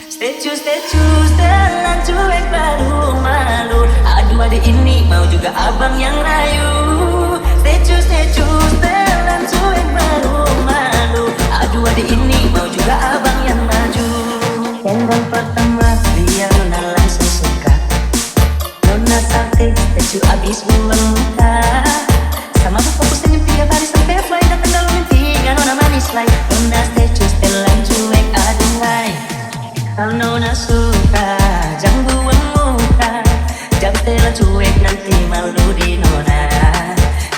Stay telan cuek baru malu. Aduh adik ini mau juga abang yang rayu. Stay telan cuek baru malu. Aduh adik ini mau juga abang yang maju. Kendang pertama dia nona langsung suka. Nona sakit statue abis buang muka. Sama bu fokus senyum tiap hari sampai fly. Datang dalam mimpi nggak nona manis like. Nona statue telan cuek aduhai. Kalau nona suka, jangan buang muka. Jangan telan cuek nanti malu di nona.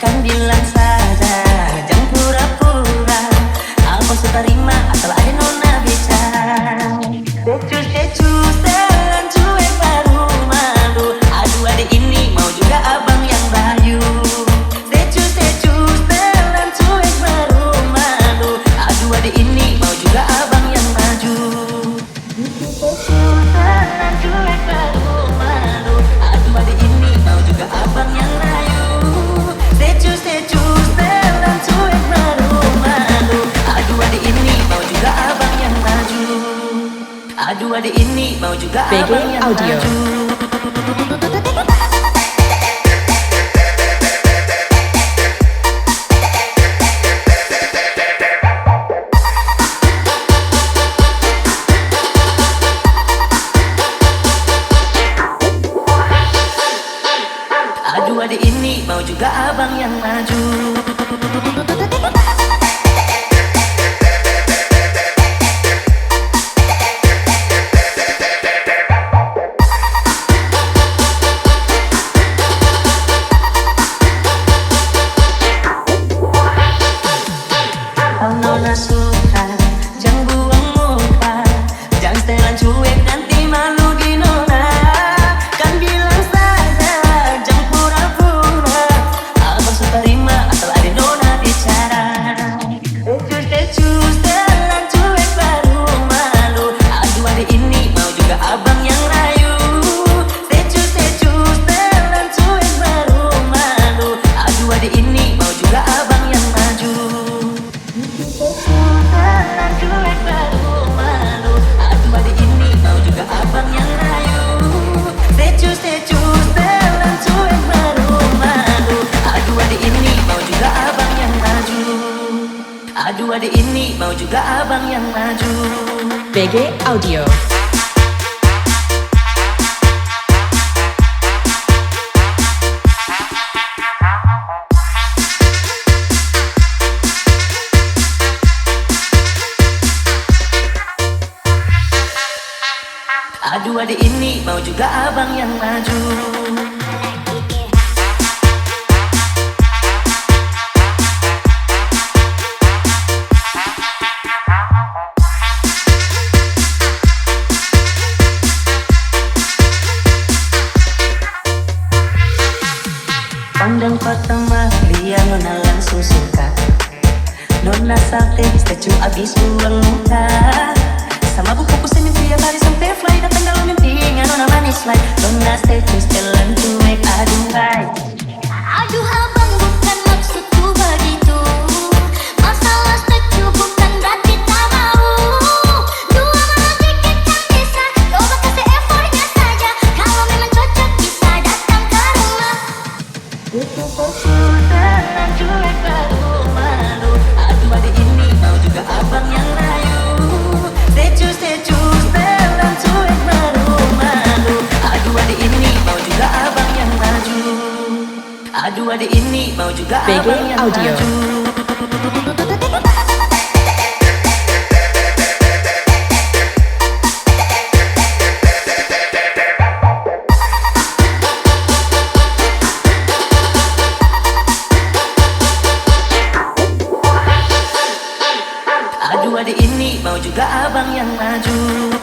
Kan bilang saja, jangan pura-pura. Aku suka terima asal ada nona bicara. Stay telan cuek baru malu. Aduh adik ini mau juga abang yang bayu. Stay telan cuek baru malu. Aduh adik ini mau juga abang yang maju. Telan cuek baru malu. Aduh adik ini mau juga abang yang rayu. Stay telan cuek baru malu. Aduh adik ini mau juga abang yang maju. Aduh adik ini mau juga BG abang yang Audio. maju. Aduh adik ini mau juga abang yang maju. Kalau nona suka, jangan buang muka. Jangan setelan cuek nanti malu di nona. Kan bilang saja, jangan pura-pura. Abang suka terima asal ada nona bicara. Telan cuek baru malu. Aduh adik ini mau juga abang yang rayu. Telan cuek baru malu. Aduh adik ini mau juga abang yang maju. Telan cuek baru malu. Aduh adik ini mau juga abang yang rayu. Telan cuek baru malu. Aduh adik ini mau juga abang yang maju. Aduh adik ini mau juga abang yang maju. BG Audio. Aduh adik ini mau juga abang yang maju. Pandang pertama dia nona langsung suka. Nona sakit statue abis buang muka. Sama bu fokus senyum tiap hari sampai fly. Datang dalam mimpi nggak nona manis like. Nona statue telan cuek aduhai. Aduh abang bukan maksudku begitu. Masalah statue bukan berarti tak mau. Dua malam tiket kan bisa. Coba kasih effortnya saja. Kalau memang cocok bisa datang ke rumah. Telan cuek baru malu. Aduh adik ini mau juga abang yang rayu. Telan cuek baru malu. Aduh adik ini mau juga abang yang maju. Aduh adik ini mau juga BG abang yang Audio. maju. Aduh adik ini mau juga abang yang maju.